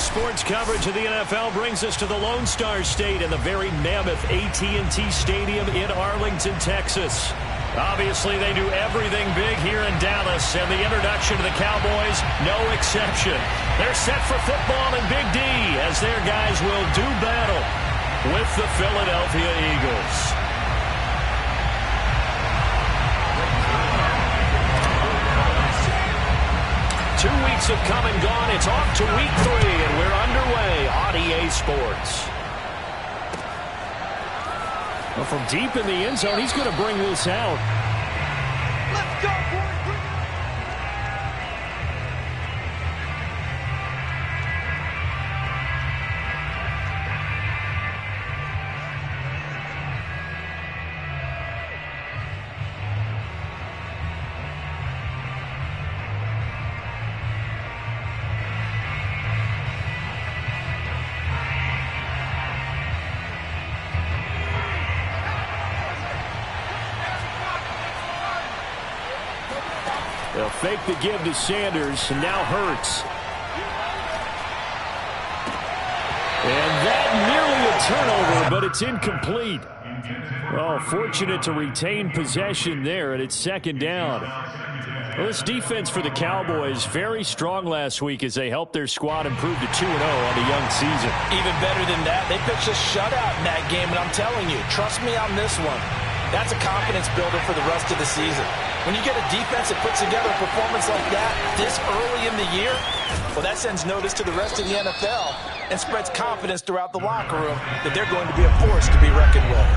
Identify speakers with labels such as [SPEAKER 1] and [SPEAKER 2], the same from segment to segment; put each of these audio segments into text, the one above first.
[SPEAKER 1] Sports coverage of the NFL brings us to the Lone Star State and the very mammoth AT&T Stadium in Arlington, Texas. Obviously, they do everything big here in Dallas, and the introduction to the Cowboys, no exception. They're set for football in Big D as their guys will do battle with the Philadelphia Eagles. 2 weeks have come and gone. It's off to week 3, and we're underway on EA Sports. Well, from deep in the end zone, he's going to bring this out.
[SPEAKER 2] Let's go, boys.
[SPEAKER 1] They'll fake the give to Sanders, and now Hurts. And that nearly a turnover, but it's incomplete. Well, fortunate to retain possession there, and it's second down. Well, this defense for the Cowboys, very strong last week as they helped their squad improve to 2-0 on the young season.
[SPEAKER 3] Even better than that, they pitched a shutout in that game, and I'm telling you, trust me on this one. That's a confidence builder for the rest of the season. When you get a defense that puts together a performance like that this early in the year, well, that sends notice to the rest of the NFL and spreads confidence throughout the locker room that they're going to be a force to be reckoned with.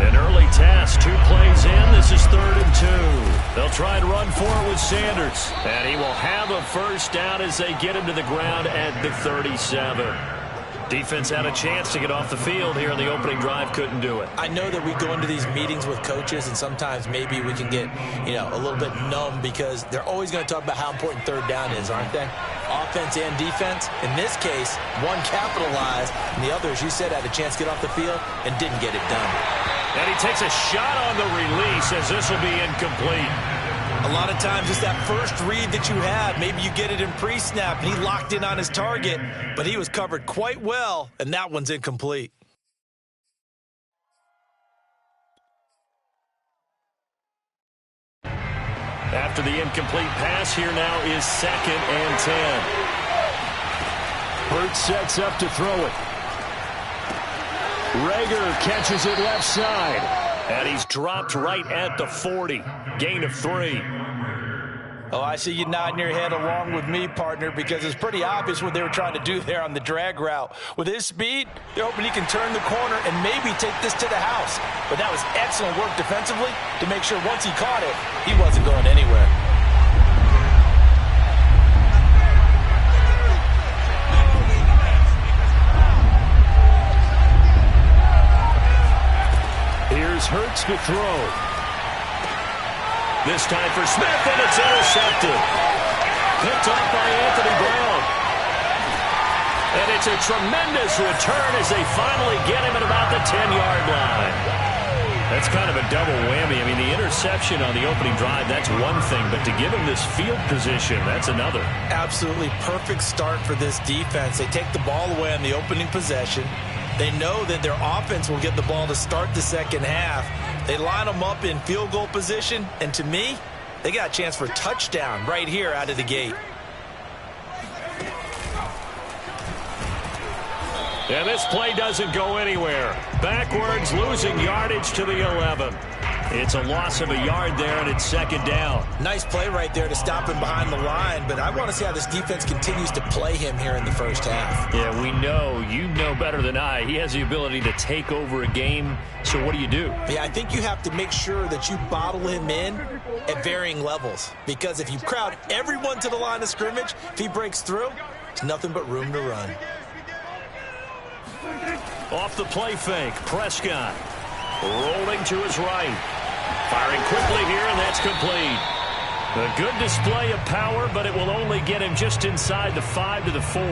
[SPEAKER 1] An early task, 2 plays in. This is 3rd and 2. They'll try and run for it with Sanders. And he will have a first down as they get him to the ground at the 37. Defense had a chance to get off the field here in the opening drive, couldn't do it.
[SPEAKER 3] I know that we go into these meetings with coaches, and sometimes maybe we can get, a little bit numb because they're always going to talk about how important 3rd down is, aren't they? Offense and defense. In this case, one capitalized, and the other, as you said, had a chance to get off the field and didn't get it done.
[SPEAKER 1] And he takes a shot on the release as this will be incomplete.
[SPEAKER 3] A lot of times it's that first read that you have. Maybe you get it in pre-snap, and he locked in on his target, but he was covered quite well, and that one's incomplete.
[SPEAKER 1] After the incomplete pass, here now is 2nd and 10. Hurts sets up to throw it. Rager catches it left side. And he's dropped right at the 40. Gain of 3.
[SPEAKER 3] Oh, I see you nodding your head along with me, partner, because it's pretty obvious what they were trying to do there on the drag route. With his speed, they're hoping he can turn the corner and maybe take this to the house. But that was excellent work defensively to make sure once he caught it, he wasn't going anywhere.
[SPEAKER 1] Here's Hurts to throw. This time for Smith, and it's intercepted. Picked off by Anthony Brown. And it's a tremendous return as they finally get him at about the 10-yard line. That's kind of a double whammy. I mean, the interception on the opening drive, that's one thing. But to give him this field position, that's another.
[SPEAKER 3] Absolutely perfect start for this defense. They take the ball away on the opening possession. They know that their offense will get the ball to start the second half. They line them up in field goal position, and to me, they got a chance for a touchdown right here out of the gate.
[SPEAKER 1] And this play doesn't go anywhere. Backwards, losing yardage to the 11. It's a loss of a yard there, and it's 2nd down.
[SPEAKER 3] Nice play right there to stop him behind the line, but I want to see how this defense continues to play him here in the first half.
[SPEAKER 1] Yeah, we know. You know better than I. He has the ability to take over a game, so what do you do?
[SPEAKER 3] Yeah, I think you have to make sure that you bottle him in at varying levels, because if you crowd everyone to the line of scrimmage, if he breaks through, there's nothing but room to run.
[SPEAKER 1] Off the play fake, Prescott rolling to his right. Firing quickly here, and that's complete. A good display of power, but it will only get him just inside the 5 to the 4.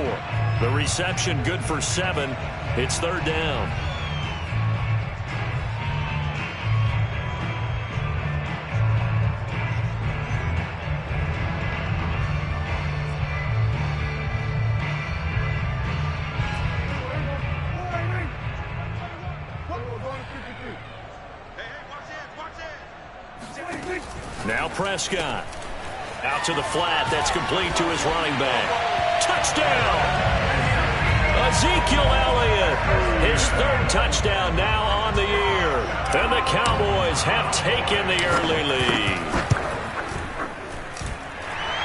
[SPEAKER 1] The reception good for 7. It's 3rd down. Now Prescott. Out to the flat. That's complete to his running back. Touchdown! Ezekiel Elliott. His third touchdown now on the year. And the Cowboys have taken the early lead.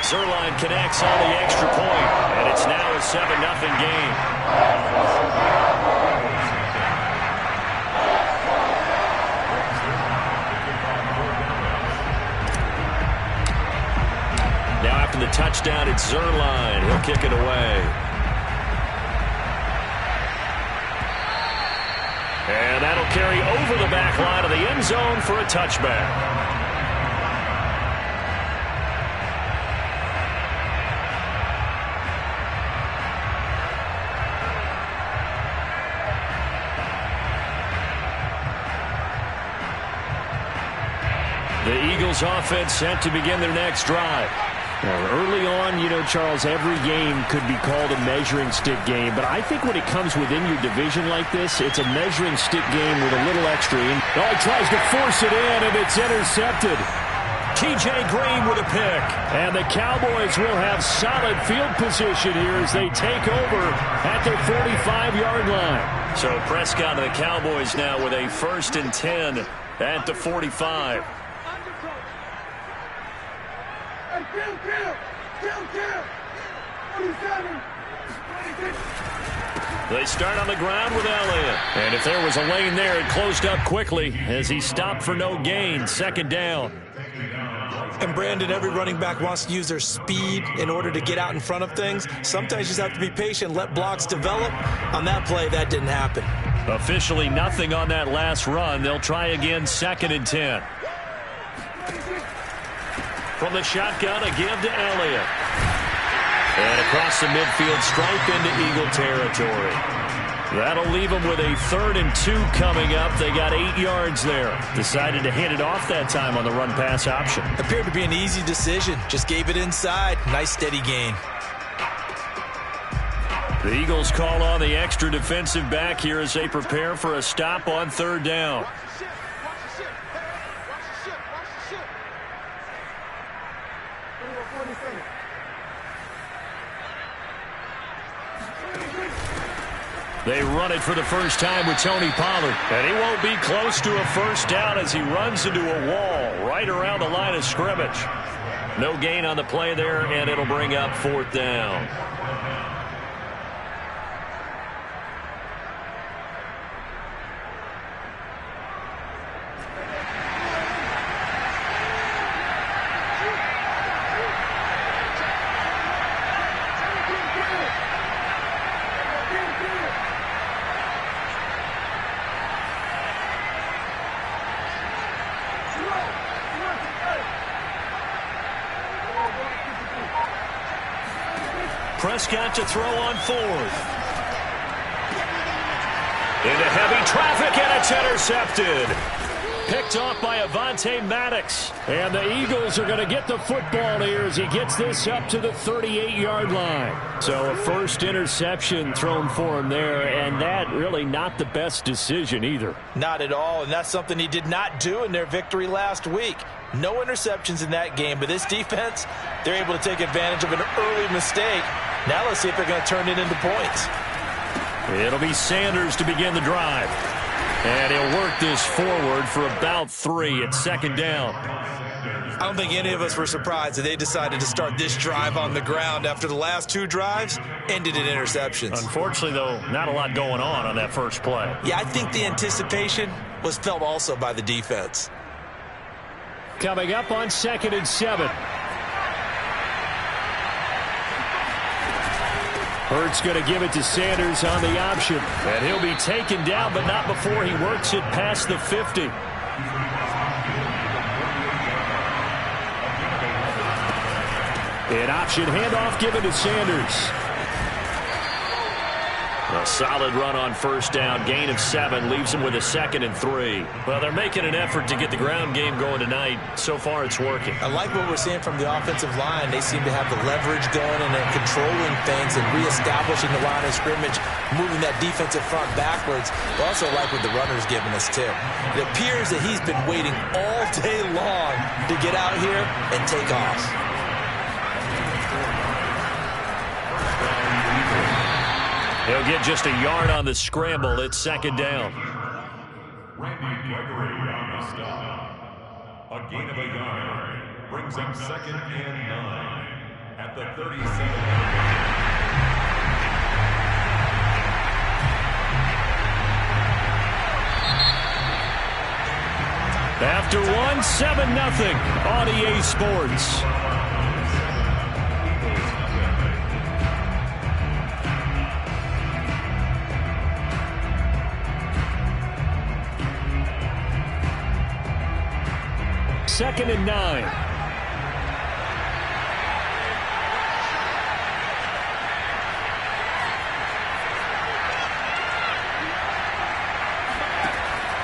[SPEAKER 1] Zuerlein connects on the extra point, and it's now a 7-0 game. Now after the touchdown, it's Zuerlein. He'll kick it away. And that'll carry over the back line of the end zone for a touchback. The Eagles offense set to begin their next drive.
[SPEAKER 4] Early on, Charles, every game could be called a measuring stick game. But I think when it comes within your division like this, it's a measuring stick game with a little extra. Oh, he tries to force it in, and it's intercepted.
[SPEAKER 1] T.J. Green with a pick.
[SPEAKER 4] And the Cowboys will have solid field position here as they take over at their 45-yard line.
[SPEAKER 1] So Prescott and the Cowboys now with a 1st and 10 at the 45. They start on the ground with Elliott. And if there was a lane there, it closed up quickly as he stopped for no gain. 2nd down.
[SPEAKER 3] And Brandon, every running back wants to use their speed in order to get out in front of things. Sometimes you just have to be patient, let blocks develop. On that play, that didn't happen.
[SPEAKER 1] Officially nothing on that last run. They'll try again, 2nd and 10. From the shotgun, a give to Elliott. And across the midfield stripe into Eagle territory. That'll leave them with a 3rd and 2 coming up. They got 8 yards there. Decided to hand it off that time on the run-pass option.
[SPEAKER 3] Appeared to be an easy decision. Just gave it inside. Nice steady gain.
[SPEAKER 1] The Eagles call on the extra defensive back here as they prepare for a stop on 3rd down. They run it for the first time with Tony Pollard. And he won't be close to a 1st down as he runs into a wall right around the line of scrimmage. No gain on the play there, and it'll bring up 4th down. Prescott to throw on 4th. Into heavy traffic, and it's intercepted. Picked off by Avonte Maddox.
[SPEAKER 4] And the Eagles are going to get the football here as he gets this up to the 38-yard line. So a first interception thrown for him there, and that really not the best decision either.
[SPEAKER 3] Not at all, and that's something he did not do in their victory last week. No interceptions in that game, but this defense, they're able to take advantage of an early mistake. Now let's see if they're going to turn it into points.
[SPEAKER 1] It'll be Sanders to begin the drive. And he'll work this forward for about 3 at 2nd down.
[SPEAKER 3] I don't think any of us were surprised that they decided to start this drive on the ground after the last 2 drives ended in interceptions.
[SPEAKER 1] Unfortunately, though, not a lot going on that first play.
[SPEAKER 3] Yeah, I think the anticipation was felt also by the defense.
[SPEAKER 4] Coming up on 2nd and 7. Hurts going to give it to Sanders on the option.
[SPEAKER 1] And he'll be taken down, but not before he works it past the 50.
[SPEAKER 4] An option handoff given to Sanders.
[SPEAKER 1] A solid run on first down. Gain of 7 leaves them with a 2nd and 3. Well, they're making an effort to get the ground game going tonight. So far, it's working.
[SPEAKER 3] I like what we're seeing from the offensive line. They seem to have the leverage going and then controlling things and reestablishing the line of scrimmage, moving that defensive front backwards. I also like what the runner's giving us, too. It appears that he's been waiting all day long to get out here and take off.
[SPEAKER 1] He'll get just a yard on the scramble. It's 2nd down.
[SPEAKER 5] Randy Gregory on the stop. A gain of a yard brings him 2nd and 9 at the 37.
[SPEAKER 1] After 1, 7-0 on EA Sports. Second and 9.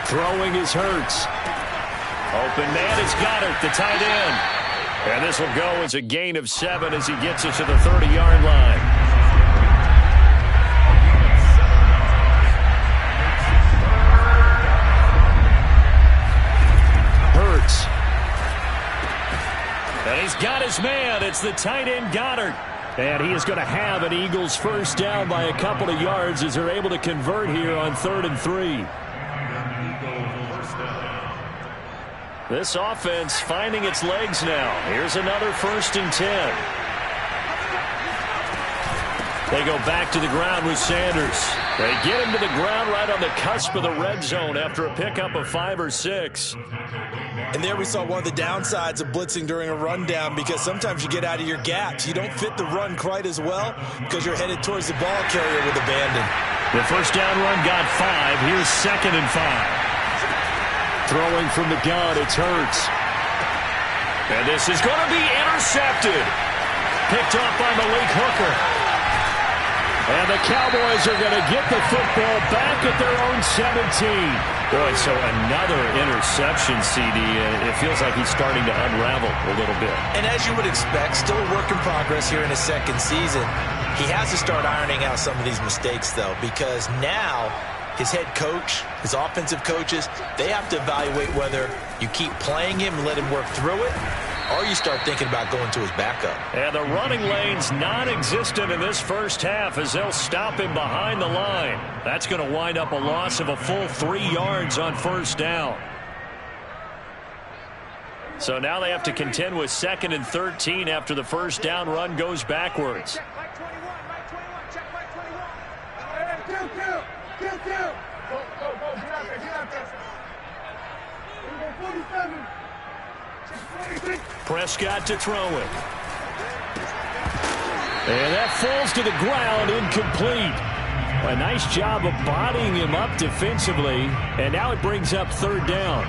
[SPEAKER 1] Throwing is Hurts. Open man is Goddard, the tight end. And this will go as a gain of 7 as he gets it to the 30-yard line. Hurts. And he's got his man. It's the tight end, Goddard. And he is going to have an Eagles first down by a couple of yards as they're able to convert here on 3rd and 3. This offense finding its legs now. Here's another 1st and 10. They go back to the ground with Sanders. They get him to the ground right on the cusp of the red zone after a pickup of 5 or 6.
[SPEAKER 3] And there we saw one of the downsides of blitzing during a rundown, because sometimes you get out of your gaps. You don't fit the run quite as well because you're headed towards the ball carrier with abandon.
[SPEAKER 1] The first down run got 5. Here's 2nd and 5. Throwing from the gun, it's Hurts. And this is going to be intercepted. Picked off by Malik Hooker. And the Cowboys are going to get the football back at their own 17. Boy, so another interception, CD. It feels like he's starting to unravel a little bit. And as you would expect, still a work in progress here in his 2nd season. He has to start ironing out some of these mistakes, though, because now his head coach, his offensive coaches, they have to evaluate whether you keep playing him and let him work through it, or you start thinking about going to his backup. And the running lane's non-existent in this first half as they'll stop him behind the line. That's going to wind up a loss of a full 3 yards on first down. So now they have to contend with 2nd and 13 after the first down run goes backwards. Prescott to throw it. And that falls to the ground, incomplete. A nice job of bodying him up defensively, and now it brings up 3rd down.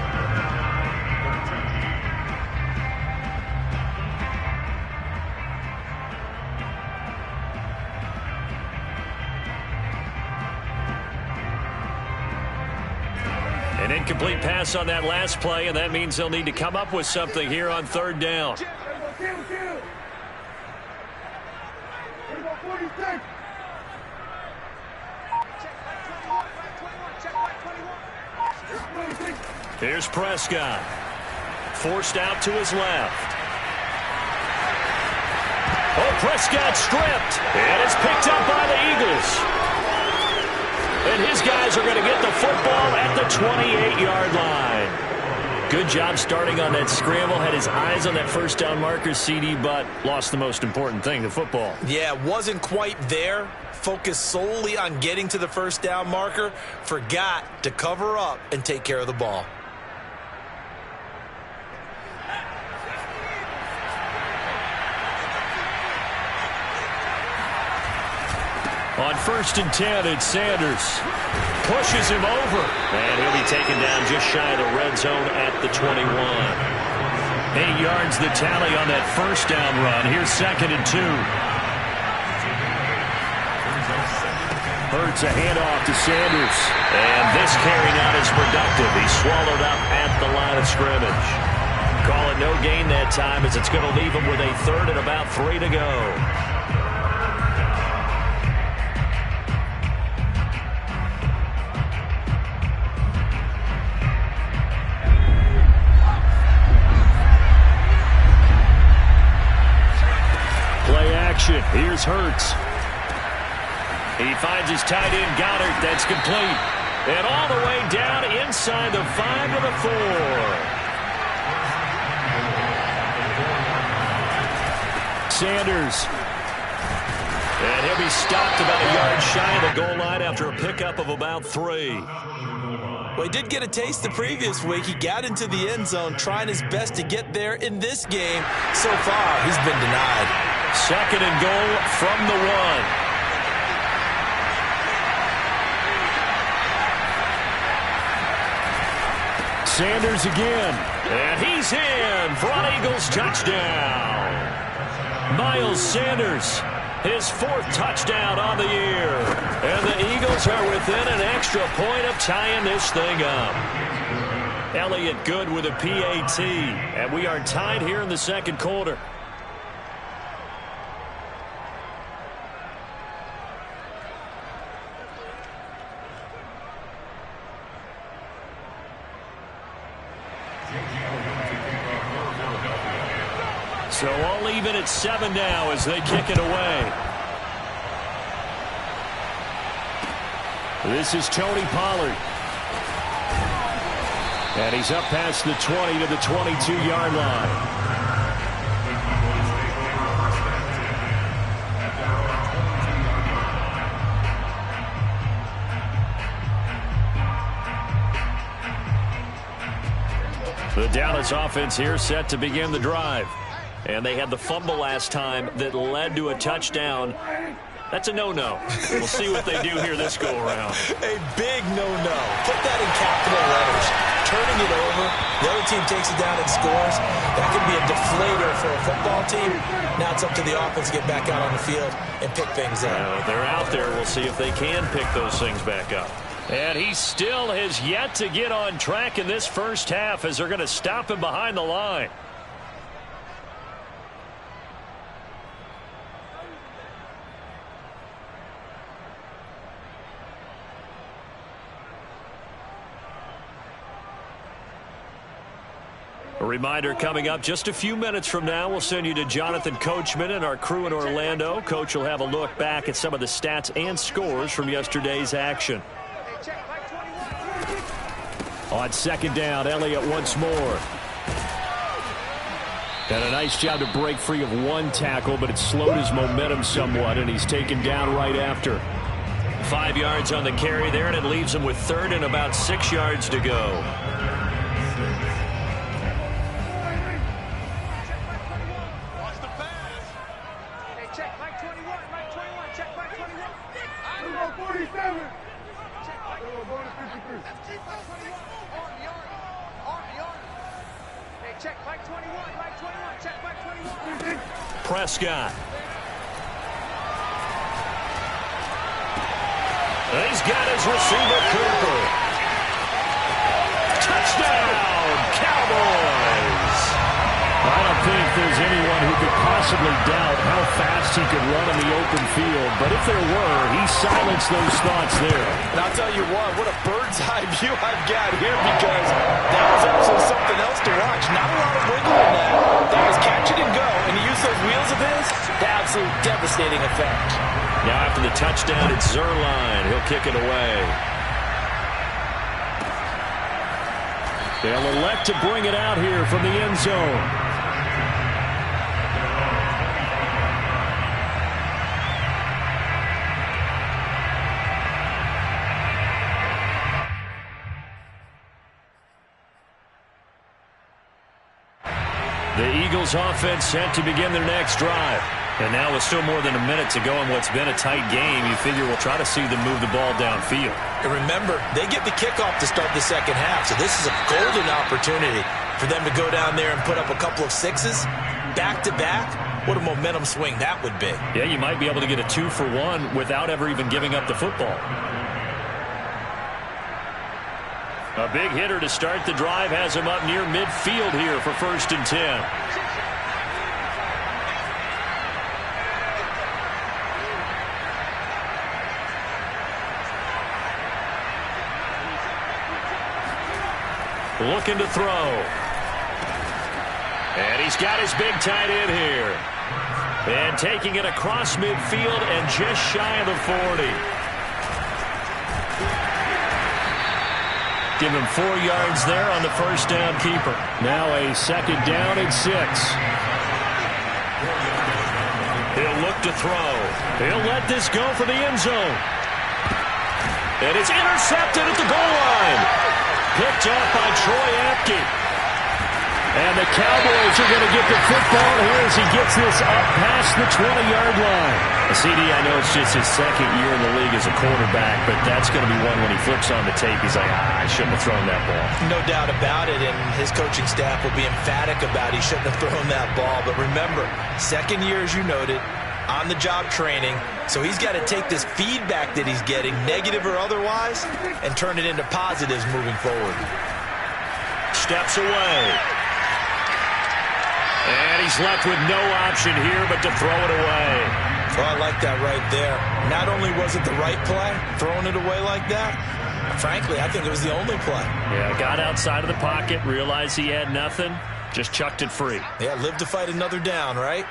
[SPEAKER 1] An incomplete pass on that last play, and that means they'll need to come up with something here on 3rd down. Here's Prescott. Forced out to his left. Oh, Prescott stripped. And it's picked up by the Eagles. And his guys are going to get the football at the 28-yard line. Good job starting on that scramble. Had his eyes on that first down marker, CD, but lost the most important thing, the football. Yeah, wasn't quite there. Focused solely on getting to the first down marker. Forgot to cover up and take care of the ball. On 1st and 10, it's Sanders. Pushes him over. And he'll be taken down just shy of the red zone at the 21. 8 yards the tally on that first down run. Here's 2nd and 2.
[SPEAKER 4] Hurts, a handoff to Sanders.
[SPEAKER 1] And this carry not as productive. He's swallowed up at the line of scrimmage. Call it no gain that time as it's going to leave him with a third and about 3 to go.
[SPEAKER 4] Play action. Here's Hurts.
[SPEAKER 1] He finds his tight end, Goddard. That's complete. And all the way down inside the 5 to the 4.
[SPEAKER 4] Sanders.
[SPEAKER 1] And he'll be stopped about a yard shy of the goal line after a pickup of about 3.
[SPEAKER 3] Well, he did get a taste the previous week. He got into the end zone trying his best to get there in this game. So far, he's been denied.
[SPEAKER 1] 2nd and goal from the 1.
[SPEAKER 4] Sanders again.
[SPEAKER 1] And he's in for an Eagles touchdown. Miles Sanders, his 4th touchdown on the year. And the Eagles are within an extra point of tying this thing up. Elliott good with a PAT. And we are tied here in the 2nd quarter. So all even at 7 now as they kick it away.
[SPEAKER 4] This is Tony Pollard. And he's up past the 20 to the 22-yard line.
[SPEAKER 1] The Dallas offense here set to begin the drive. And they had the fumble last time that led to a touchdown. That's a no-no. We'll see what they do here this go-around.
[SPEAKER 3] A big no-no. Put that in capital letters. Turning it over, the other team takes it down and scores. That could be a deflator for a football team. Now it's up to the offense to get back out on the field and pick things up.
[SPEAKER 1] They're out there. We'll see if they can pick those things back up. And he still has yet to get on track in this first half as they're going to stop him behind the line. A reminder coming up just a few minutes from now, we'll send you to Jonathan Coachman and our crew in Orlando. Coach will have a look back at some of the stats and scores from yesterday's action.
[SPEAKER 4] On 2nd down, Elliott once more. Done a nice job to break free of 1 tackle, but it slowed his momentum somewhat, and he's taken down right after.
[SPEAKER 1] 5 yards on the carry there, and it leaves him with 3rd and about 6 yards to go. Prescott. He's got his receiver, Cooper. Touchdown, Cowboys.
[SPEAKER 4] I don't think there's anyone who could possibly doubt how fast he could run in the open field. But if there were, he silenced those thoughts there.
[SPEAKER 3] And I'll tell you what a bird's eye view I've got here, because that was actually something else to watch. Not a lot of wiggle in that. That was catch it and go, and he used those wheels of his to absolute devastating effect.
[SPEAKER 1] Now after the touchdown, it's Zerline. He'll kick it away.
[SPEAKER 4] They'll elect to bring it out here from the end zone.
[SPEAKER 1] The Eagles offense set to begin their next drive. And now with still more than a minute to go in what's been a tight game, you figure we'll try to see them move the ball downfield.
[SPEAKER 3] And remember, they get the kickoff to start the 2nd half, so this is a golden opportunity for them to go down there and put up a couple of 6s back-to-back What a momentum swing that would be.
[SPEAKER 1] Yeah, you might be able to get a 2-for-1 without ever even giving up the football. A big hitter to start the drive has him up near midfield here for 1st and 10. Looking to throw. And he's got his big tight end here. And taking it across midfield and just shy of the 40. Give him 4 yards there on the first down keeper. Now a 2nd down and 6. He'll look to throw. He'll let this go for the end zone. And it's intercepted at the goal line. Picked off by Troy Apke. And the Cowboys are going to get the football here as he gets this up past the 20-yard line. CD, I know it's just his 2nd year in the league as a quarterback, but that's going to be one when he flips on the tape. He's like, I shouldn't have thrown that ball.
[SPEAKER 3] No doubt about it, and his coaching staff will be emphatic about he shouldn't have thrown that ball. But remember, 2nd year, as you noted, on-the-job training. So he's got to take this feedback that he's getting, negative or otherwise, and turn it into positives moving forward.
[SPEAKER 1] Steps away. And he's left with no option here but to throw it away.
[SPEAKER 3] Oh, I like that right there. Not only was it the right play, throwing it away like that, frankly, I think it was the only play.
[SPEAKER 1] Yeah, got outside of the pocket, realized he had nothing, just chucked it free.
[SPEAKER 3] Yeah, live to fight another down, right?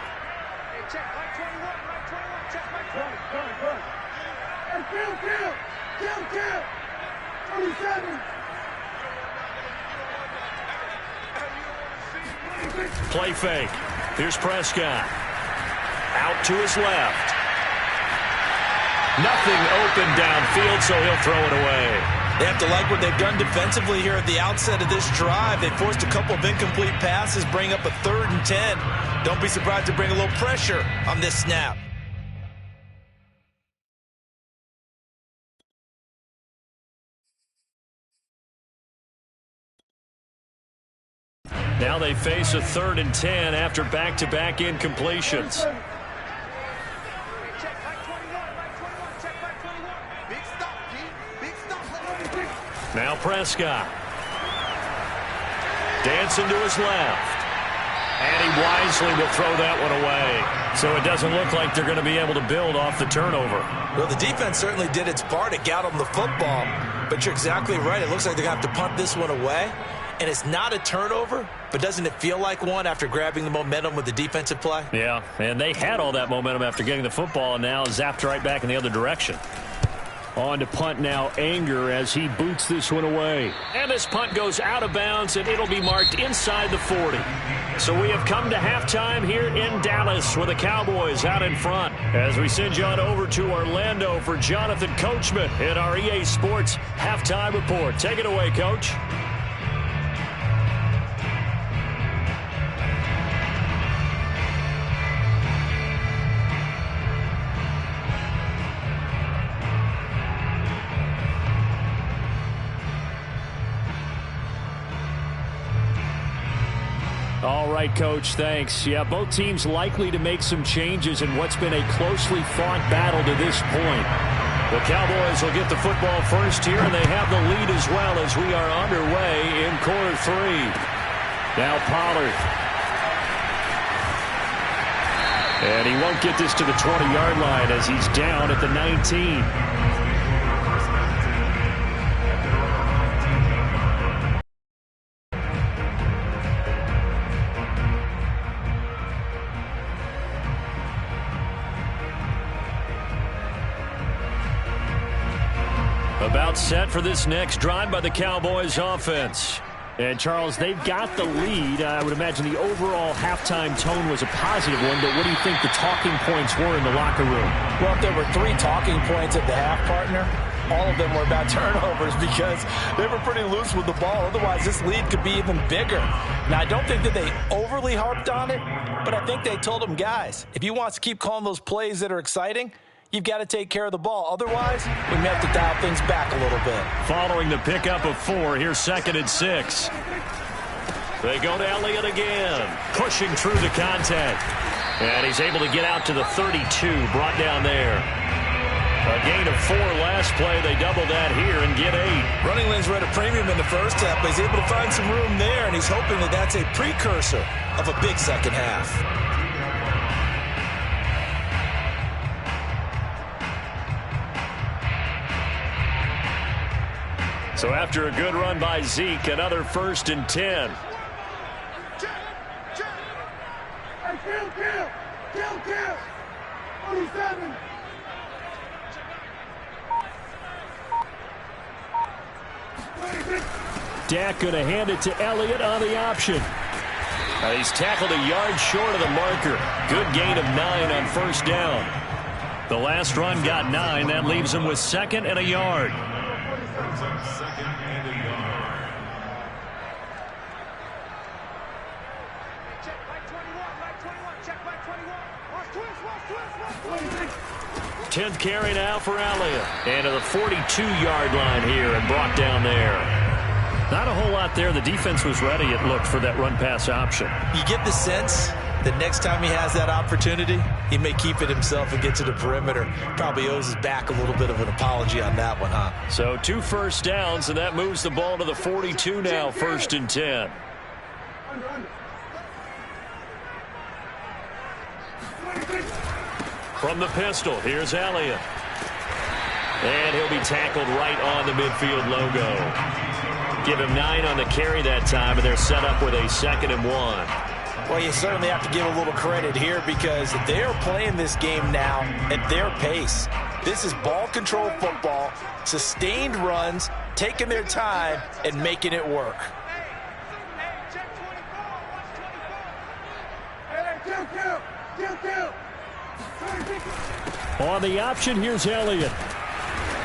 [SPEAKER 1] Play fake. Here's Prescott. Out to his left. Nothing open downfield, so he'll throw it away.
[SPEAKER 3] They have to like what they've done defensively here at the outset of this drive. They forced a couple of incomplete passes, bring up a 3rd and 10. Don't be surprised to bring a little pressure on this snap.
[SPEAKER 1] Now they face a 3rd and 10 after back-to-back incompletions. Now Prescott. Dancing to his left. And he wisely will throw that one away. So it doesn't look like they're going to be able to build off the turnover.
[SPEAKER 3] Well, the defense certainly did its part to get them the football. But you're exactly right. It looks like they're going to have to punt this one away. And it's not a turnover, but doesn't it feel like one after grabbing the momentum with the defensive play?
[SPEAKER 1] Yeah, and they had all that momentum after getting the football and now zapped right back in the other direction. On to punt now, Anger, as he boots this one away. And this punt goes out of bounds, and it'll be marked inside the 40. So we have come to halftime here in Dallas with the Cowboys out in front. As we send you on over to Orlando for Jonathan Coachman in our EA Sports Halftime Report. Take it away, Coach. All right, Coach, thanks. Yeah, both teams likely to make some changes in what's been a closely fought battle to this point. The Cowboys will get the football first here, and they have the lead as well as we are underway in quarter 3. Now Pollard. And he won't get this to the 20-yard line as he's down at the 19. About set for this next drive by the Cowboys offense. And, Charles, they've got the lead. I would imagine the overall halftime tone was a positive one, but what do you think the talking points were in the locker room?
[SPEAKER 3] Well, if there were 3 talking points at the half, partner, all of them were about turnovers because they were pretty loose with the ball. Otherwise, this lead could be even bigger. Now, I don't think that they overly harped on it, but I think they told them, guys, if you want to keep calling those plays that are exciting, you've got to take care of the ball. Otherwise, we may have to dial things back a little bit.
[SPEAKER 1] Following the pickup of 4, here's 2nd and 6. They go to Elliott again, pushing through the contact. And he's able to get out to the 32, brought down there. A gain of 4 last play. They double that here and get 8.
[SPEAKER 3] Running lanes were at a premium in the first half, but he's able to find some room there, and he's hoping that that's a precursor of a big second half.
[SPEAKER 1] So after a good run by Zeke, another 1st and 10.
[SPEAKER 2] Kill. 47.
[SPEAKER 4] Dak going to hand it to Elliott on the option.
[SPEAKER 1] He's tackled a yard short of the marker. Good gain of 9 on 1st down. The last run got 9. That leaves him with 2nd and a yard.
[SPEAKER 2] Check back 21. Check back 21. Watch twist.
[SPEAKER 1] 10th carry now for Elliott. And to the 42-yard line here and brought down there. Not a whole lot there. The defense was ready, it looked, for that run-pass option.
[SPEAKER 3] You get the sense that next time he has that opportunity, he may keep it himself and get to the perimeter. Probably owes his back a little bit of an apology on that one, huh?
[SPEAKER 1] So 2 first downs, and that moves the ball to the 42 now, 1st and 10. From the pistol, here's Elliott. And he'll be tackled right on the midfield logo. Give him 9 on the carry that time, and they're set up with a 2nd and 1.
[SPEAKER 3] Well, you certainly have to give a little credit here because they're playing this game now at their pace. This is ball control football, sustained runs, taking their time, and making it work.
[SPEAKER 4] On the option, here's Elliott.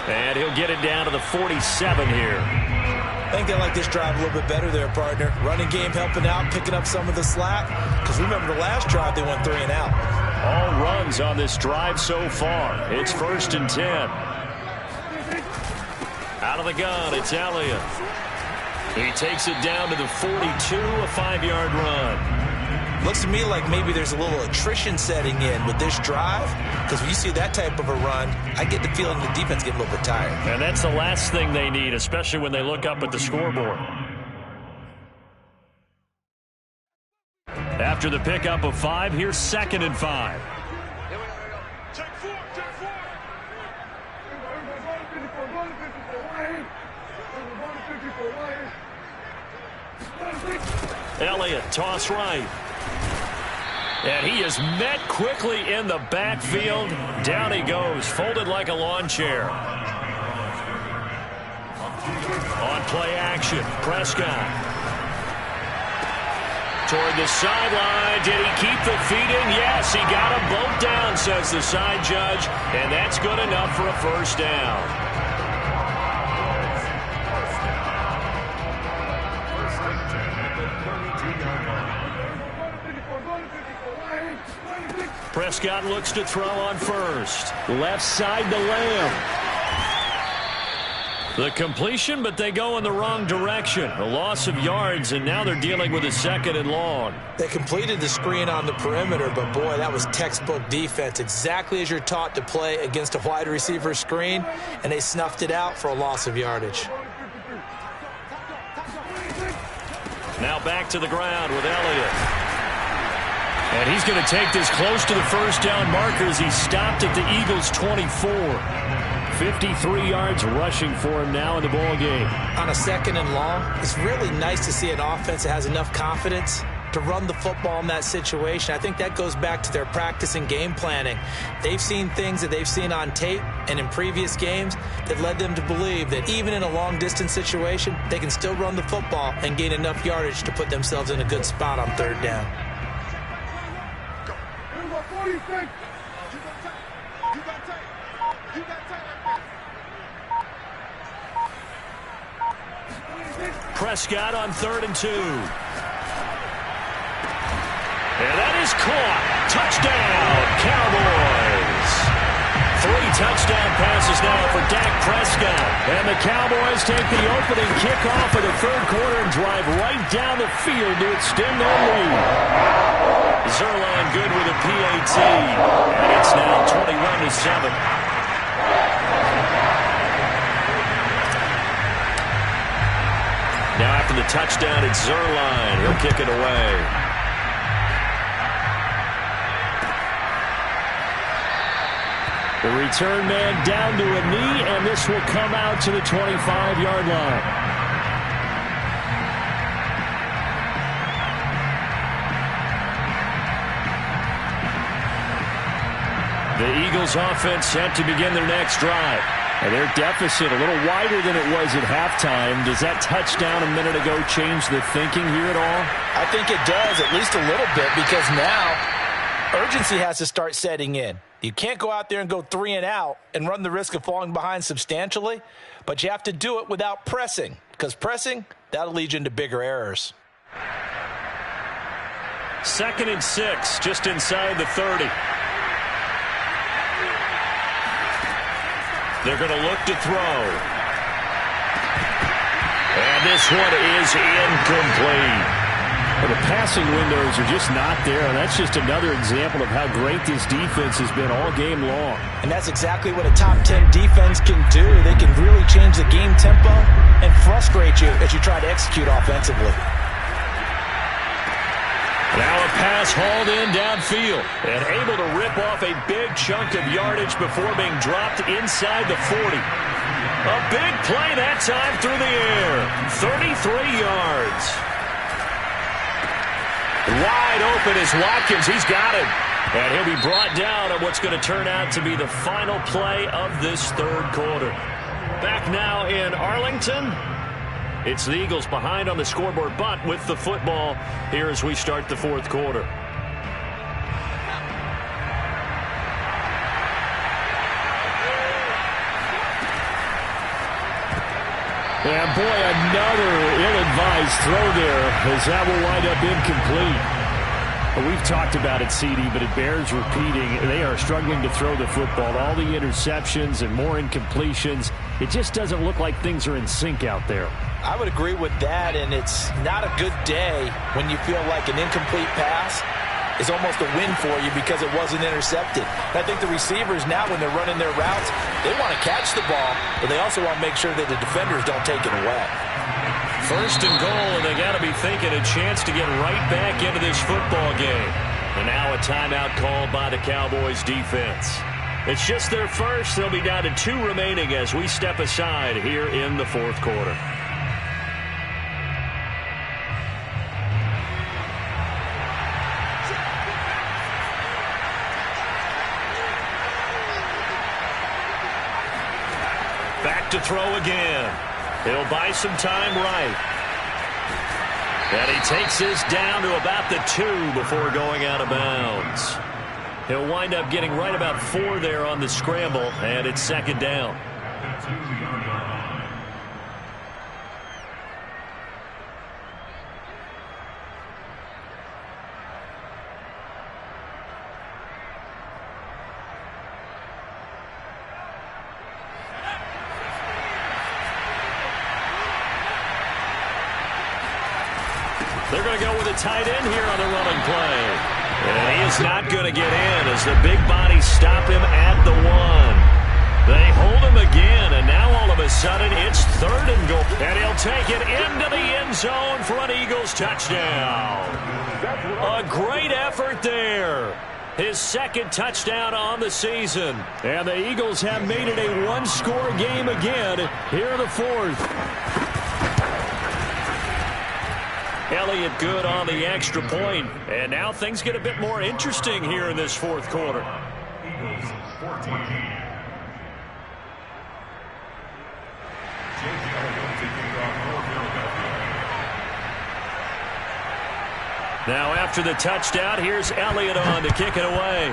[SPEAKER 1] And he'll get it down to the 47 here.
[SPEAKER 3] I think they like this drive a little bit better there, partner. Running game helping out, picking up some of the slack. Because remember the last drive, they went 3 and out.
[SPEAKER 1] All runs on this drive so far. It's 1st and 10. Out of the gun, it's Elliott. He takes it down to the 42, a 5-yard run.
[SPEAKER 3] Looks to me like maybe there's a little attrition setting in with this drive. Because when you see that type of a run, I get the feeling the defense getting a little bit tired.
[SPEAKER 1] And that's the last thing they need, especially when they look up at the scoreboard. After the pickup of 5, here's 2nd and 5.
[SPEAKER 2] Check 4.
[SPEAKER 1] Elliott, toss right. And he is met quickly in the backfield. Down he goes, folded like a lawn chair. On play action, Prescott. Toward the sideline. Did he keep the feet in? Yes, he got them both down, says the side judge. And that's good enough for a 1st down. Prescott looks to throw on 1st.
[SPEAKER 4] Left side to Lamb.
[SPEAKER 1] The completion, but they go in the wrong direction. A loss of yards, and now they're dealing with a 2nd and long.
[SPEAKER 3] They completed the screen on the perimeter, but boy, that was textbook defense. Exactly as you're taught to play against a wide receiver screen, and they snuffed it out for a loss of yardage.
[SPEAKER 1] Now back to the ground with Elliott. And he's going to take this close to the 1st down marker as he stopped at the Eagles' 24. 53 yards rushing for him now in the ball game.
[SPEAKER 3] On a 2nd and long, it's really nice to see an offense that has enough confidence to run the football in that situation. I think that goes back to their practice and game planning. They've seen things that they've seen on tape and in previous games that led them to believe that even in a long-distance situation, they can still run the football and gain enough yardage to put themselves in a good spot on 3rd down.
[SPEAKER 1] Prescott on 3rd and 2. And that is caught. Touchdown, Cowboys. touchdown passes now for Dak Prescott.
[SPEAKER 4] And the Cowboys take the opening kickoff of the third quarter and drive right down the field to extend their lead.
[SPEAKER 1] Zerline good with a PAT. And it's now 21-7. Now after the touchdown, it's Zerline. He'll kick it away.
[SPEAKER 4] The return man down to a knee, and this will come out to the 25-yard line.
[SPEAKER 1] The Eagles offense set to begin their next drive.
[SPEAKER 4] And their deficit a little wider than it was at halftime. Does that touchdown a minute ago change the thinking here at all?
[SPEAKER 3] I think it does, at least a little bit, because now urgency has to start setting in. You can't go out there and go 3 and out and run the risk of falling behind substantially, but you have to do it without pressing, because pressing, that'll lead you into bigger errors.
[SPEAKER 1] 2nd and 6, just inside the 30. They're going to look to throw. And this one is incomplete.
[SPEAKER 4] Well, the passing windows are just not there, and that's just another example of how great this defense has been all game long.
[SPEAKER 3] And that's exactly what a top 10 defense can do. They can really change the game tempo and frustrate you as you try to execute offensively.
[SPEAKER 1] Now a pass hauled in downfield and able to rip off a big chunk of yardage before being dropped inside the 40. A big play that time through the air. 33 yards. Wide open is Watkins. He's got it. And he'll be brought down on what's going to turn out to be the final play of this third quarter. Back now in Arlington. It's the Eagles behind on the scoreboard, but with the football here as we start the fourth quarter.
[SPEAKER 4] And boy, another ill-advised throw there as that will wind up incomplete. We've talked about it, CD, but it bears repeating. They are struggling to throw the football. All the interceptions and more incompletions. It just doesn't look like things are in sync out there.
[SPEAKER 3] I would agree with that, and it's not a good day when you feel like an incomplete pass is almost a win for you because it wasn't intercepted. I think the receivers now, when they're running their routes, they want to catch the ball, but they also want to make sure that the defenders don't take it away.
[SPEAKER 1] 1st and goal, and they got to be thinking a chance to get right back into this football game. And now a timeout called by the Cowboys defense. It's just their first. They'll be down to 2 remaining as we step aside here in the fourth quarter. Back to throw again. He'll buy some time right. And he takes this down to about the 2 before going out of bounds. He'll wind up getting right about 4 there on the scramble, and it's 2nd down. They're going to go with a tight end here on the running play. And he is not going to get in as the big bodies stop him at the 1. They hold him again, and now all of a sudden it's 3rd and goal. And he'll take it into the end zone for an Eagles touchdown. A great effort there. His 2nd touchdown on the season.
[SPEAKER 4] And the Eagles have made it a one-score game again here in the 4th.
[SPEAKER 1] Elliott good on the extra point. And now things get a bit more interesting here in this fourth quarter.
[SPEAKER 5] Eagles 14.
[SPEAKER 1] Now after the touchdown, here's Elliott on to kick it away.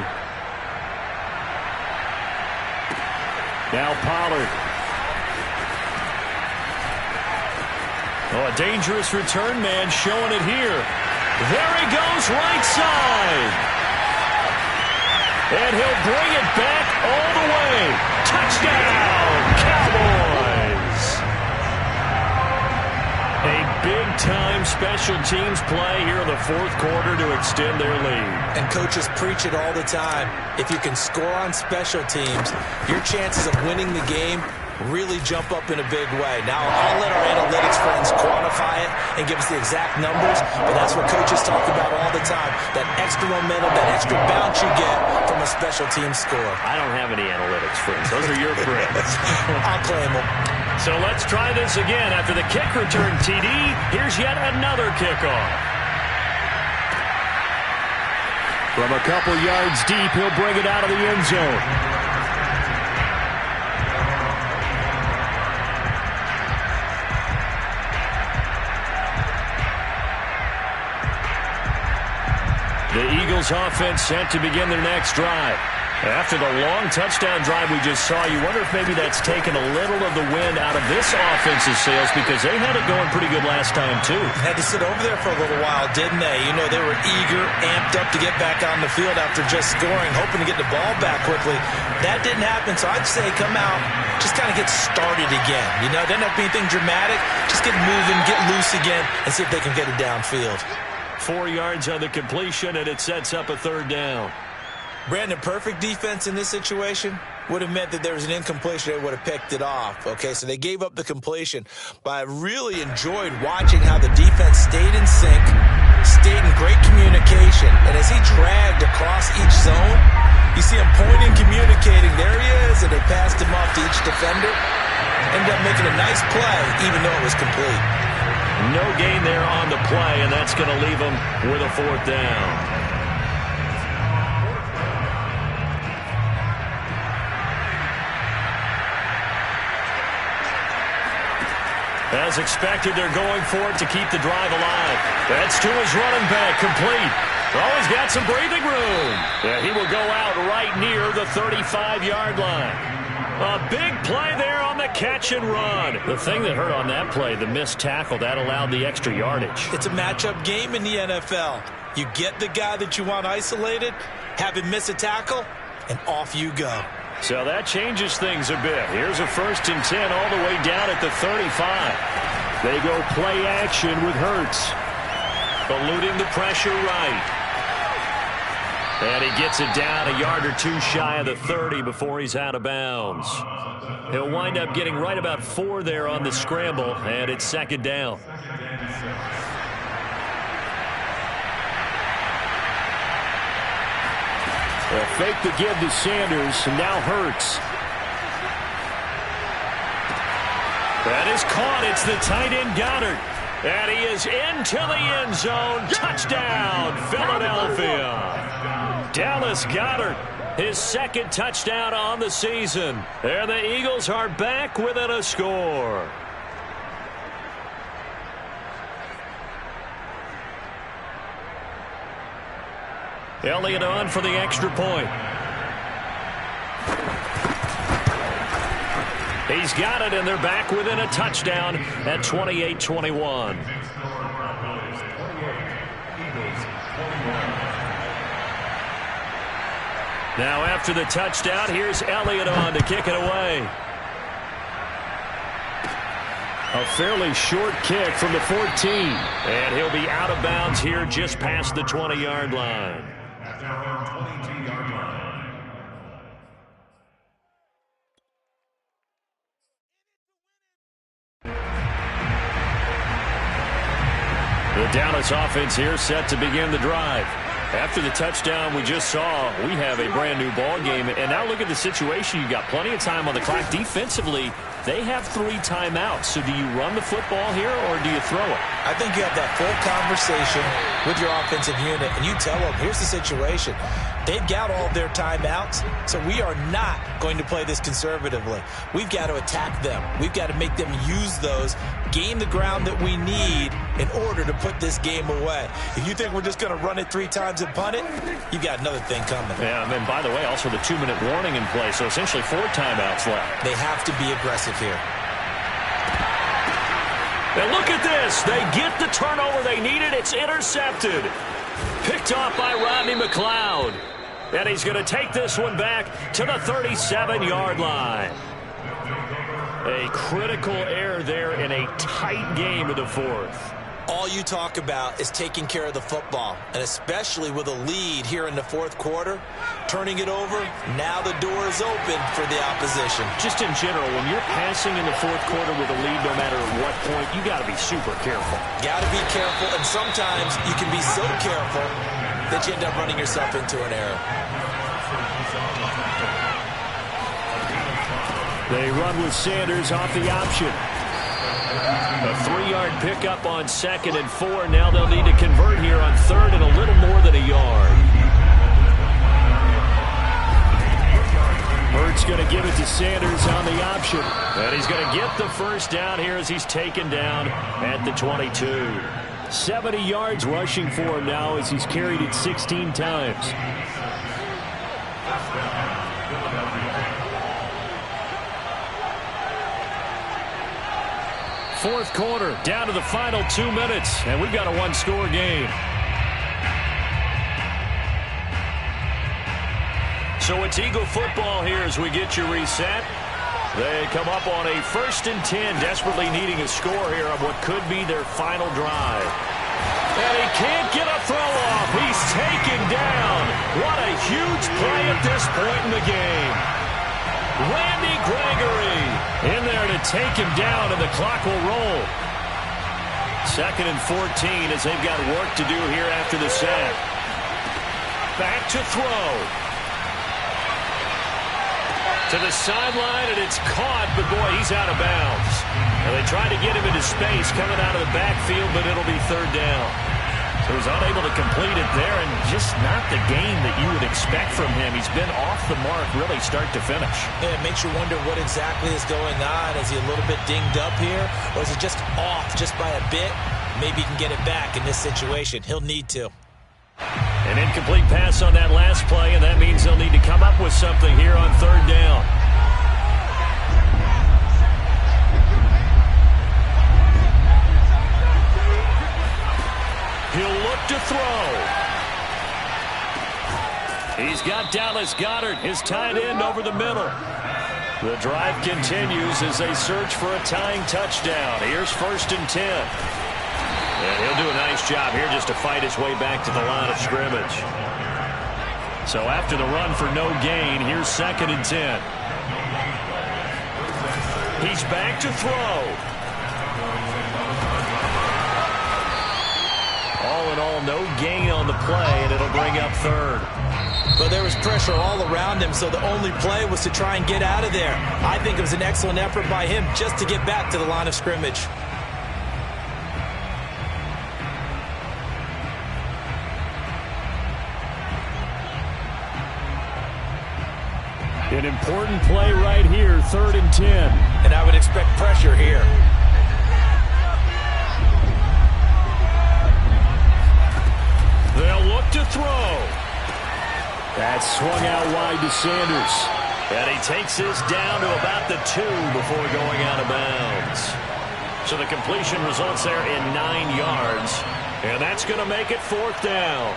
[SPEAKER 4] Now Pollard.
[SPEAKER 1] Oh, a dangerous return man showing it here. There he goes right side. And he'll bring it back all the way. Touchdown, Cowboys! A big-time special teams play here in the fourth quarter to extend their lead.
[SPEAKER 3] And coaches preach it all the time. If you can score on special teams, your chances of winning the game really jump up in a big way. Now, I'll let our analytics friends quantify it and give us the exact numbers, but that's what coaches talk about all the time, that extra momentum, that extra bounce you get from a special team score.
[SPEAKER 1] I don't have any analytics friends. Those are your friends.
[SPEAKER 3] I'll claim them.
[SPEAKER 1] So let's try this again. After the kick return TD, here's yet another kickoff.
[SPEAKER 4] From a couple yards deep, he'll bring it out of the end zone.
[SPEAKER 1] The Eagles offense set to begin their next drive. After the long touchdown drive we just saw, you wonder if maybe that's taken a little of the wind out of this offense's sails because they had it going pretty good last time too.
[SPEAKER 3] Had to sit over there for a little while, didn't they? You know, they were eager, amped up to get back on the field after just scoring, hoping to get the ball back quickly. That didn't happen, so I'd say come out, just kind of get started again. You know, it doesn't have to be anything dramatic. Just get moving, get loose again, and see if they can get it downfield.
[SPEAKER 1] 4 yards on the completion, and it sets up a third down.
[SPEAKER 3] Brandon, perfect defense in this situation would have meant that there was an incompletion. They would have picked it off. Okay, so they gave up the completion. But I really enjoyed watching how the defense stayed in sync, stayed in great communication. And as he dragged across each zone, you see him pointing, communicating. There he is, and they passed him off to each defender. Ended up making a nice play, even though it was complete.
[SPEAKER 1] No gain there on the play, and that's going to leave them with a fourth down. As expected, they're going for it to keep the drive alive. That's to his running back, complete. Oh, he's got some breathing room. Yeah, he will go out right near the 35-yard line. A big play there on the catch and run. The thing that hurt on that play, the missed tackle, that allowed the extra yardage.
[SPEAKER 3] It's a matchup game in the NFL. You get the guy that you want isolated, have him miss a tackle, and off you go.
[SPEAKER 1] So that changes things a bit. Here's a 1st and 10 all the way down at the 35. They go play action with Hurts. Eluding the pressure right. And he gets it down a yard or two shy of the 30 before he's out of bounds. He'll wind up getting right about 4 there on the scramble, and it's 2nd down.
[SPEAKER 4] A fake to give to Sanders, and now Hurts.
[SPEAKER 1] That is caught. It's the tight end Goddard. And he is into the end zone. Touchdown, Philadelphia. Dallas Goddard, his 2nd touchdown on the season. And the Eagles are back within a score. Elliott on for the extra point. He's got it, and they're back within a touchdown at 28-21. Now after the touchdown, here's Elliott on to kick it away. A fairly short kick from the 14. And he'll be out of bounds here just past the 20-yard line.
[SPEAKER 5] At their own 22-yard line.
[SPEAKER 1] The Dallas offense here set to begin the drive. After the touchdown we just saw, we have a brand new ball game. And now look at the situation. You've got plenty of time on the clock. Defensively, they have 3 timeouts. So do you run the football here or do you throw it?
[SPEAKER 3] I think you have that full conversation with your offensive unit, and you tell them, here's the situation. They've got all of their timeouts, so we are not going to play this conservatively. We've got to attack them. We've got to make them use those, gain the ground that we need in order to put this game away. If you think we're just going to run it 3 times and punt it, you've got another thing coming.
[SPEAKER 1] Yeah, and then, by the way, also the 2-minute warning in play, so essentially 4 timeouts left.
[SPEAKER 3] They have to be aggressive here.
[SPEAKER 1] And look at this. They get the turnover they needed. It's intercepted. Picked off by Rodney McLeod. And he's going to take this one back to the 37-yard line. A critical error there in a tight game of the fourth.
[SPEAKER 3] All you talk about is taking care of the football, and especially with a lead here in the fourth quarter, turning it over, now the door is open for the opposition.
[SPEAKER 1] Just in general, when you're passing in the fourth quarter with a lead, no matter what point, you got to be super careful. Got to
[SPEAKER 3] be careful, and sometimes you can be so careful that you end up running yourself into an error.
[SPEAKER 1] They run with Sanders off the option. A 3-yard pickup on 2nd and 4. Now they'll need to convert here on 3rd and a little more than a yard. Hurts going to give it to Sanders on the option. And he's going to get the first down here as he's taken down at the 22. 70 yards rushing for him now as he's carried it 16 times. Fourth quarter, down to the final 2 minutes, and we've got a one-score game. So it's Eagle football here as we get you reset. They come up on a 1st and 10, desperately needing a score here on what could be their final drive. And he can't get a throw off. He's taken down. What a huge play at this point in the game. Randy Gregory in there to take him down, and the clock will roll. 2nd and 14 as they've got work to do here after the sack. Back to throw. To the sideline, and it's caught, but boy, he's out of bounds. And they tried to get him into space coming out of the backfield, but it'll be 3rd down. So he's unable to complete it there, and just not the game that you would expect from him. He's been off the mark really start to finish.
[SPEAKER 3] Yeah, it makes you wonder what exactly is going on. Is he a little bit dinged up here, or is it just off just by a bit? Maybe he can get it back in this situation. He'll need to.
[SPEAKER 1] An incomplete pass on that last play, and that means they'll need to come up with something here on 3rd down. He'll look to throw. He's got Dallas Goddard, his tight end, over the middle. The drive continues as they search for a tying touchdown. Here's 1st and 10. And he'll do a nice job here just to fight his way back to the line of scrimmage. So after the run for no gain, here's 2nd and 10. He's back to throw. All in all, no gain on the play, and it'll bring up 3rd.
[SPEAKER 3] But there was pressure all around him, so the only play was to try and get out of there. I think it was an excellent effort by him just to get back to the line of scrimmage.
[SPEAKER 1] An important play right here, 3rd and 10.
[SPEAKER 3] And I would expect pressure here.
[SPEAKER 1] They'll look to throw. That's swung out wide to Sanders. And he takes this down to about the 2 before going out of bounds. So the completion results there in 9 yards. And that's going to make it 4th down.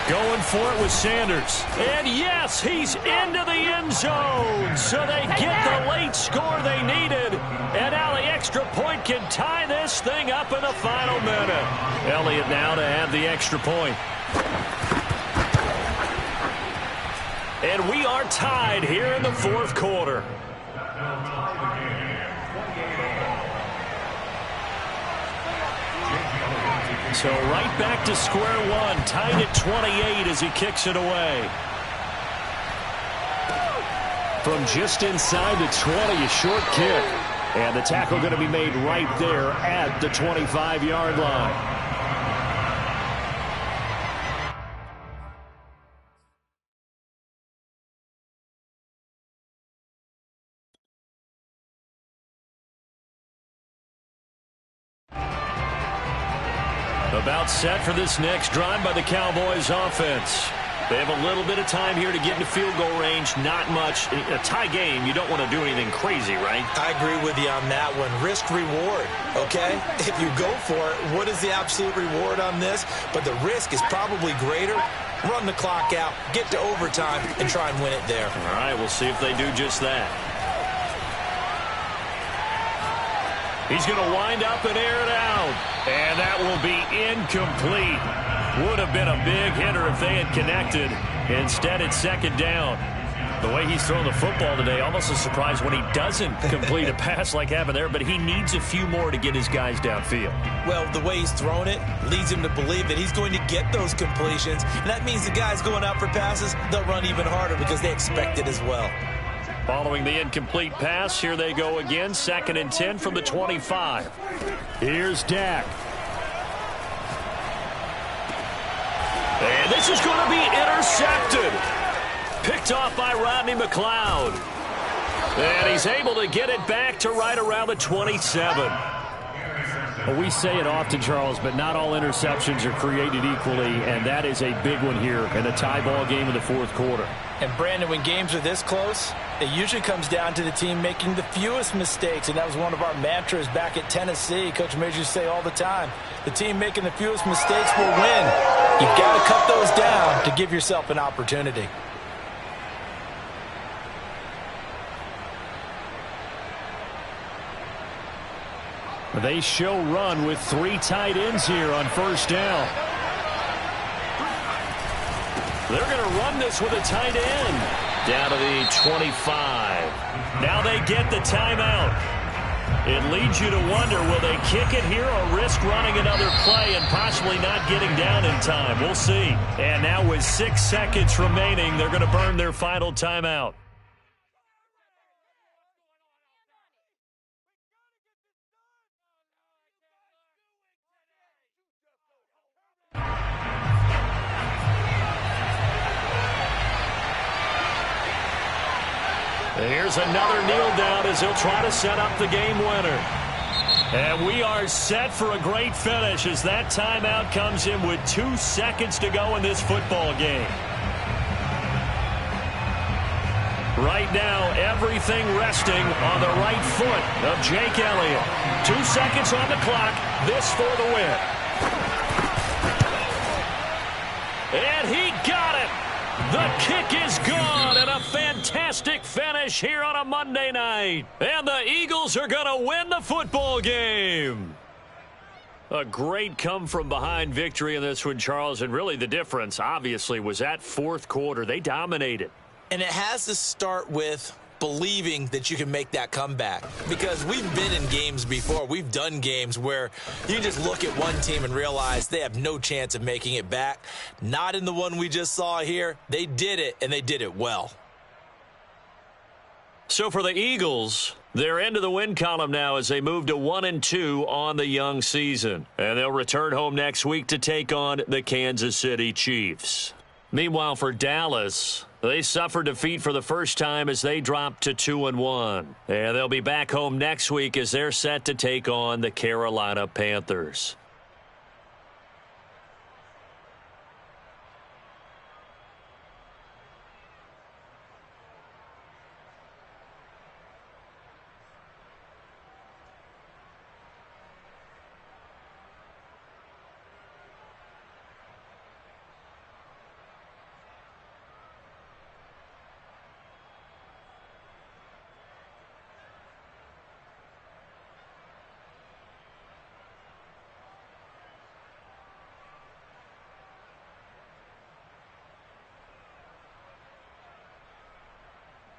[SPEAKER 1] Going for it with Sanders. And yes, he's into the end zone. So they get the late score they needed. And now the extra point can tie this thing up in the final minute. Elliott now to have the extra point. And we are tied here in the 4th quarter. So right back to square one, tied at 28 as he kicks it away. From just inside the 20, a short kick. And the tackle going to be made right there at the 25-yard line. About set for this next drive by the Cowboys offense. They have a little bit of time here to get into field goal range. Not much. A tie game, you don't want to do anything crazy, right?
[SPEAKER 3] I agree with you on that one. Risk-reward, okay? If you go for it, what is the absolute reward on this? But the risk is probably greater. Run the clock out, get to overtime, and try and win it there.
[SPEAKER 1] All right, we'll see if they do just that. He's going to wind up and air it out. And that will be incomplete. Would have been a big hitter if they had connected. Instead, it's second down. The way he's thrown the football today, almost a surprise when he doesn't complete a pass like happened there, but he needs a few more to get his guys downfield.
[SPEAKER 3] Well, the way he's thrown it leads him to believe that he's going to get those completions. And that means the guys going out for passes, they'll run even harder because they expect it as well.
[SPEAKER 1] Following the incomplete pass, here they go again. 2nd and 10 from the 25.
[SPEAKER 4] Here's Dak.
[SPEAKER 1] And this is going to be intercepted. Picked off by Rodney McLeod. And he's able to get it back to right around the 27.
[SPEAKER 4] Well, we say it often, Charles, but not all interceptions are created equally, and that is a big one here in a tie ball game in the fourth quarter.
[SPEAKER 3] And, Brandon, when games are this close, it usually comes down to the team making the fewest mistakes, and that was one of our mantras back at Tennessee. Coach Major used to say all the time, the team making the fewest mistakes will win. You've got to cut those down to give yourself an opportunity.
[SPEAKER 4] They show run with 3 tight ends here on first down.
[SPEAKER 1] They're going to run this with a tight end. Down to the 25. Now they get the timeout. It leads you to wonder, will they kick it here or risk running another play and possibly not getting down in time? We'll see. And now with 6 seconds remaining, they're going to burn their final timeout. Here's another kneel down as he'll try to set up the game winner. And we are set for a great finish as that timeout comes in with 2 seconds to go in this football game. Right now, everything resting on the right foot of Jake Elliott. 2 seconds on the clock. This for the win. And he got it. The kick is gone, and a fantastic finish here on a Monday night. And the Eagles are going to win the football game. A great come-from-behind victory in this one, Charles, and really the difference, obviously, was that fourth quarter. They dominated.
[SPEAKER 3] And it has to start with believing that you can make that comeback. Because we've been in games before. We've done games where you just look at one team and realize they have no chance of making it back. Not in the one we just saw here. They did it, and they did it well.
[SPEAKER 1] So for the Eagles, they're into the win column now as they move to 1-2 on the young season. And they'll return home next week to take on the Kansas City Chiefs. Meanwhile, for Dallas, they suffered defeat for the first time as they dropped to 2-1. And they'll be back home next week as they're set to take on the Carolina Panthers.